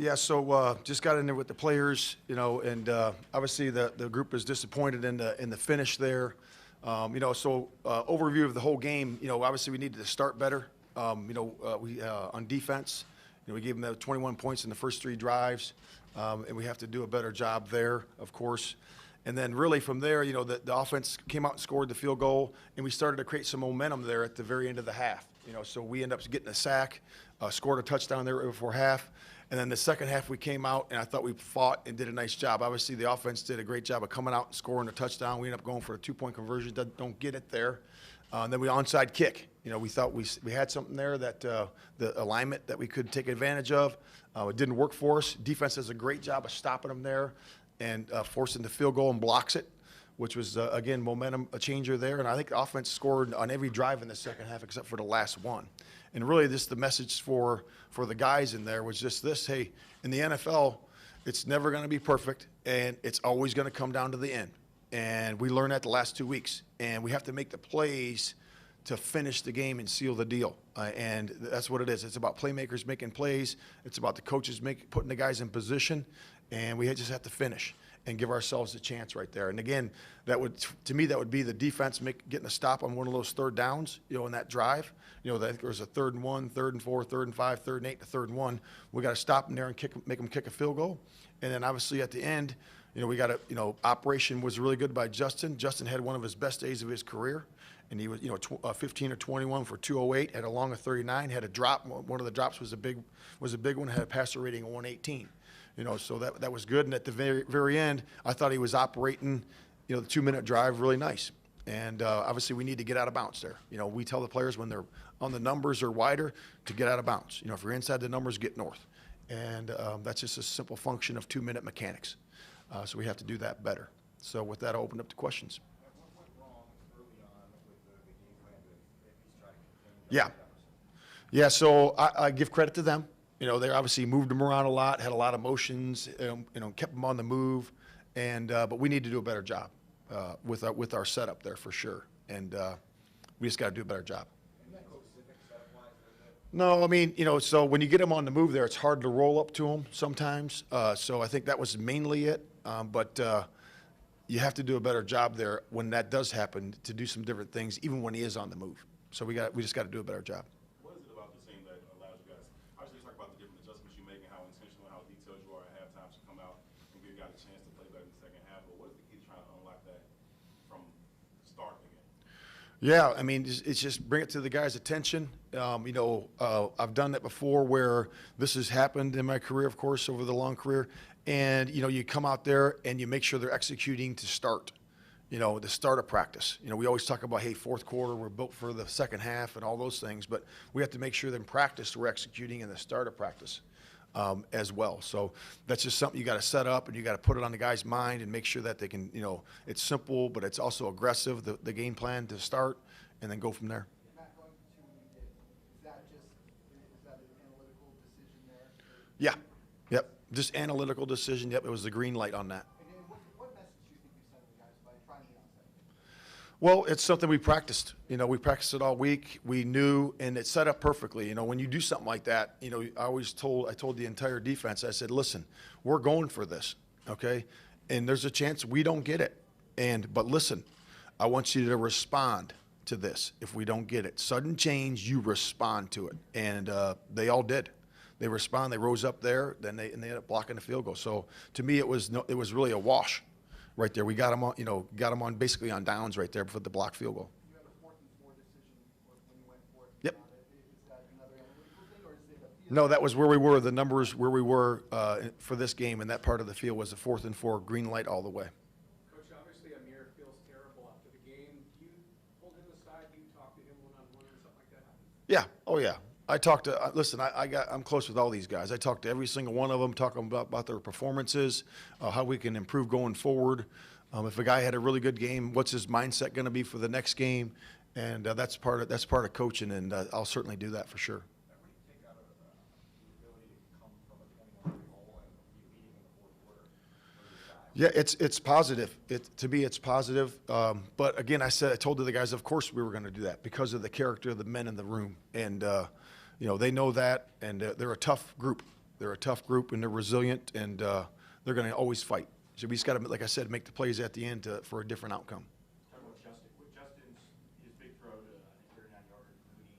Yeah, so just got in there with the players, and obviously the group is disappointed in the finish there. So overview of the whole game. Obviously we needed to start better. We on defense, we gave them the 21 points in the first 3 drives, and we have to do a better job there, of course. And then really from there, the offense came out and scored the field goal, and we started to create some momentum there at the very end of the half. So we ended up getting a sack, scored a touchdown there before half. And then the second half we came out, and I thought we fought and did a nice job. Obviously, the offense did a great job of coming out and scoring a touchdown. We ended up going for a 2-point conversion. Don't get it there. And then we onside kick. We thought we had something there that the alignment that we could take advantage of. It didn't work for us. Defense does a great job of stopping them there and forcing the field goal and blocks it, which was, again, momentum a changer there. And I think the offense scored on every drive in the second half except for the last one. And really, the message for the guys in there was just this: hey, in the NFL, it's never going to be perfect, and it's always going to come down to the end. And we learned that the last 2 weeks. And we have to make the plays to finish the game and seal the deal. And that's what it is. It's about playmakers making plays. It's about the coaches putting the guys in position, and we just have to finish and give ourselves a chance right there. And again, to me, that would be the defense getting a stop on one of those third downs, in that drive. I think there was a 3rd and 1, 3rd and 4, 3rd and 5, 3rd and 8, to 3rd and 1. We got to stop them there and make them kick a field goal. And then obviously at the end, we got to, operation was really good by Justin. Justin had one of his best days of his career. And he was, 15 or 21 for 208, had a long of 39, had a drop. One of the drops was a big one, had a passer rating of 118. So that was good. And at the very end, I thought he was operating, the 2-minute drive really nice. And obviously we need to get out of bounds there. We tell the players when they're on the numbers or wider to get out of bounds. If you're inside the numbers, get north. And that's just a simple function of 2-minute mechanics. So we have to do that better. So with that, I'll open up to questions. What went wrong early on with the game plan that he's trying to contain? Yeah, so I give credit to them. They obviously moved them around a lot, had a lot of motions, kept them on the move, and but we need to do a better job with our setup there for sure, and we just got to do a better job. No, I mean, so when you get them on the move there, it's hard to roll up to them sometimes. So I think that was mainly it, but you have to do a better job there when that does happen to do some different things, even when he is on the move. So we just got to do a better job. What is it about this team that allows you guys? Obviously, you talk about the different adjustments you make and how intentional, how detailed you are at halftime to come out and give guys a chance to play better in the second half. But what is the key to trying to unlock that from starting again? Yeah, I mean, it's just bring it to the guys' attention. I've done that before where this has happened in my career, of course, over the long career. And, you come out there and you make sure they're executing to start, the start of practice. We always talk about, hey, fourth quarter, we're built for the second half and all those things. But we have to make sure that in practice we're executing in the start of practice as well. So that's just something you got to set up, and you got to put it on the guy's mind and make sure that they can, it's simple, but it's also aggressive, the game plan to start, and then go from there. Matt, going to what you did, is that an analytical decision there? Yeah. Yep. Just analytical decision. Yep. It was the green light on that. And what message do you think you sent the guys by trying the onside? Well, it's something we practiced. We practiced it all week. We knew, and it's set up perfectly. When you do something like that, I told the entire defense, I said, listen, we're going for this, okay? And there's a chance we don't get it. But listen, I want you to respond to this if we don't get it. Sudden change, you respond to it. And they all did. They respond. They rose up there. Then they ended up blocking the field goal. So to me, it was really a wash, right there. We got them on, basically on downs right there for the block field goal. You had a 4th and 4 decision when you went for it. Yep. Is that another analytical thing, or is it a field? No, that was where we were. The numbers where we were for this game, and that part of the field was a 4th and 4, green light all the way. Coach, obviously Amir feels terrible after the game. Do you hold him aside? Do you talk to him one-on-one and something like that happens? Yeah. Oh, yeah. I talked to, listen, I'm close with all these guys. I talked to every single one of them, talking about their performances, how we can improve going forward. If a guy had a really good game, what's his mindset going to be for the next game? And that's part of coaching, and I'll certainly do that for sure. What do you take out of the ability to come from a 21 goal and be leading in the 4th quarter? Yeah, it's positive. To me, it's positive. But again, I told the guys, of course we were going to do that because of the character of the men in the room, and they know that, and they're a tough group. They're a tough group, and they're resilient, and they're going to always fight. So we just got to, like I said, make the plays at the end for a different outcome. Talk about Justin. With Justin's his big throw to I think 39-yarder Mooney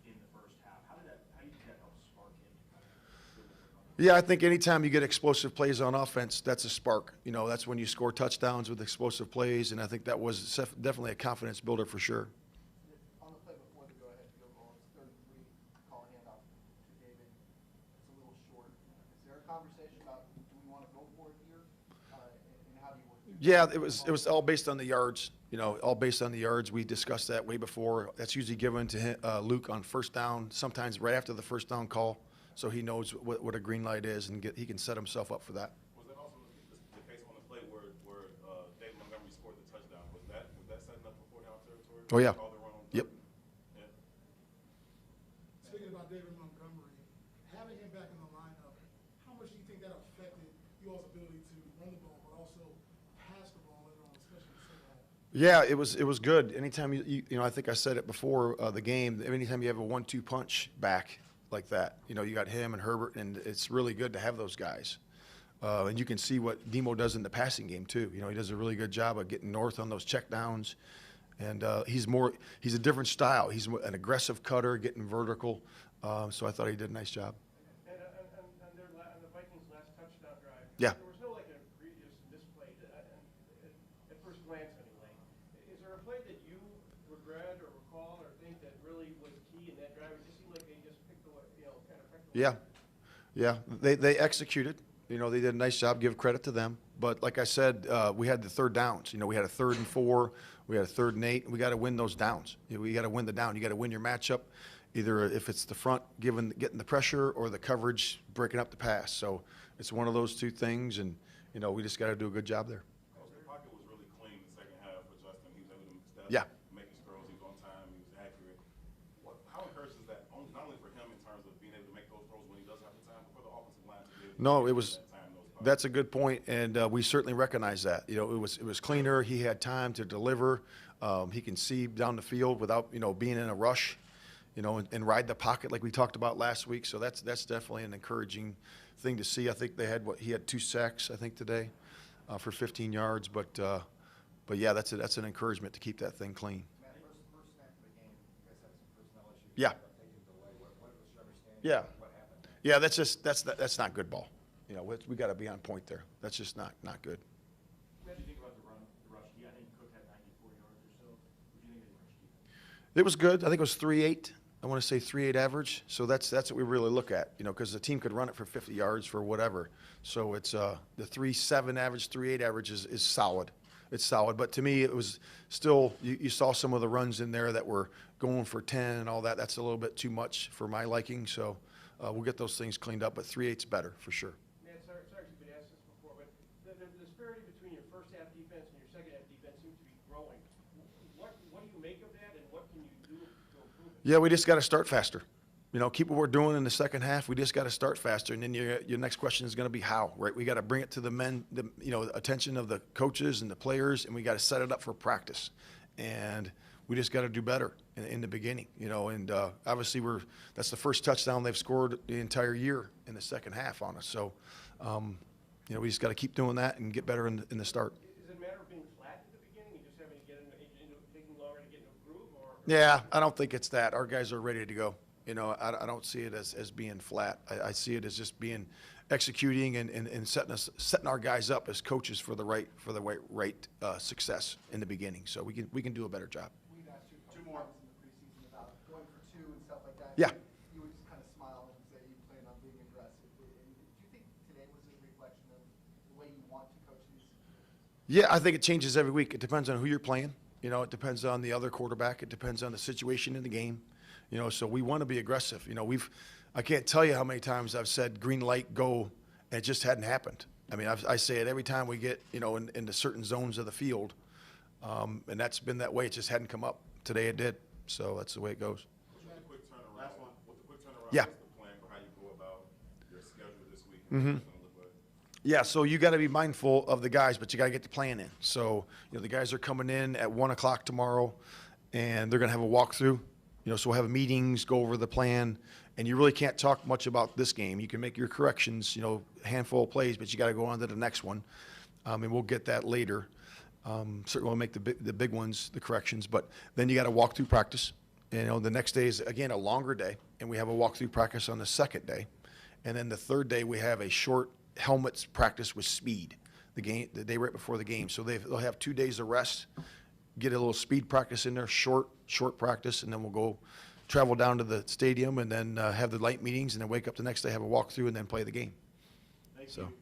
in the first half. How do you think that helps spark him to kind of? Yeah, I think anytime you get explosive plays on offense, that's a spark. You know, that's when you score touchdowns with explosive plays, and I think that was definitely a confidence builder for sure. On the play before the go-ahead field goal, it's 3rd and 3, call a handoff to David. It's a little short. Is there a conversation about do we want to go for it here, and how do you work through that? Yeah, it was all based on the yards. You know, all based on the yards. We discussed that way before. That's usually given to Luke on first down, sometimes right after the first down call, so he knows what a green light is, and he can set himself up for that. Was that also the case on the play where David Montgomery scored the touchdown? Was that setting up for 4-down territory? Oh, yeah. Called the run on Yep. Yeah. Speaking about David Montgomery, having him back in the lineup, how much do you think that affected you all's ability to run the ball, but also pass the ball later on, especially in the second half? Yeah, it was good. Anytime you know, I think I said it before the game. Anytime you have a 1-2 punch back like that, you know, you got him and Herbert, and it's really good to have those guys. And you can see what Demo does in the passing game too. You know, he does a really good job of getting north on those checkdowns, and he's a different style. He's an aggressive cutter, getting vertical. So I thought he did a nice job. And on the Vikings' last touchdown drive, Yeah. there was no like egregious misplay at first glance anyway. Is there a play that you regret or recall or think that really was key in that drive? It just seemed like they just picked away, kind of picked away. Yeah. They executed. You know, they did a nice job. Give credit to them. But like I said, we had the third downs. You know, we had a 3rd and 4. We had a 3rd and 8. We got to win those downs. You know, we got to win the down. You got to win your matchup, either if it's the front getting the pressure or the coverage breaking up the pass. So it's one of those two things, and you know, we just got to do a good job there. Coach, the pocket was really clean in the second half for Justin. He was able to step, Yeah. make his throws. He was on time. He was accurate. How encouraging is that? Not only for him in terms of being able to make those throws when he does have the time, but for the offensive line to be able to No, make it was. that time, those pockets. That's a good point, and we certainly recognize that. You know, it was cleaner. He had time to deliver. He can see down the field without, you know, being in a rush, you know, and ride the pocket like we talked about last week. So that's definitely an encouraging thing to see. I think he had 2 sacks, I think, today for 15 yards. But yeah, that's an encouragement to keep that thing clean. Matt, first snap of the game, you guys had some personnel issues. Yeah. Taking delay. What was your understanding? Yeah. What happened? Yeah, that's not good ball. You know, we got to be on point there. That's just not good. What did you think about the rush? Yeah, I think Cook had 94 yards or so. What do you think of the rush defense? It was good. I think it was 3.8. I want to say 3.8 average. So that's what we really look at, you know, because the team could run it for 50 yards for whatever. So it's the 3.7 average, 3.8 average is solid. It's solid. But to me, it was still, you saw some of the runs in there that were going for 10 and all that. That's a little bit too much for my liking. So we'll get those things cleaned up. But 3.8's better for sure. Matt, sorry if you've been asked this before, but the disparity between your first half defense and your second half defense seems to be growing. What do you make of that, and what can you do to improve it? Yeah, we just got to start faster. You know, keep what we're doing in the second half. We just got to start faster, and then your next question is going to be how, right? We got to bring it to the attention of the coaches and the players, and we got to set it up for practice. And we just got to do better in the beginning, you know. And obviously, that's the first touchdown they've scored the entire year in the second half on us. So, you know, we just got to keep doing that and get better in the start. Is it a matter of being flat at the beginning and just having to get into taking longer to get into a groove, or? Yeah, I don't think it's that. Our guys are ready to go. You know, I don't see it as being flat. I see it as just being executing and setting our guys up as coaches for the right success in the beginning. So we can do a better job. We've asked you a couple times in the preseason about going for 2 and stuff like that. Yeah. You would just kind of smile and say you plan on being aggressive. Do you think today was a reflection of the way you want to coach these? Yeah, I think it changes every week. It depends on who you're playing. You know, it depends on the other quarterback. It depends on the situation in the game. You know, so we want to be aggressive. You know, I can't tell you how many times I've said green light, go, and it just hadn't happened. I mean, I say it every time we get, you know, into certain zones of the field, and that's been that way. It just hadn't come up. Today it did. So that's the way it goes. With the quick turnaround, Yeah. what's the plan for how you go about your schedule this week? Mm-hmm. What's it gonna look like? Yeah, so you got to be mindful of the guys, but you got to get the plan in. So, you know, the guys are coming in at 1 o'clock tomorrow, and they're going to have a walkthrough. You know, so we'll have meetings, go over the plan, And you really can't talk much about this game. You can make your corrections, a handful of plays, but you got to go on to the next one. And we'll get that later. Certainly we'll make the big ones, the corrections, but then you got to walk through practice. The next day is, again, a longer day, and we have a walkthrough practice on the second day. And then the third day, we have a short helmets practice with speed, the day right before the game. So they'll have 2 days of rest, get a little speed practice in there, short practice, and then we'll go travel down to the stadium and then have the light meetings, and then wake up the next day, have a walkthrough, and then play the game. Thank So. you.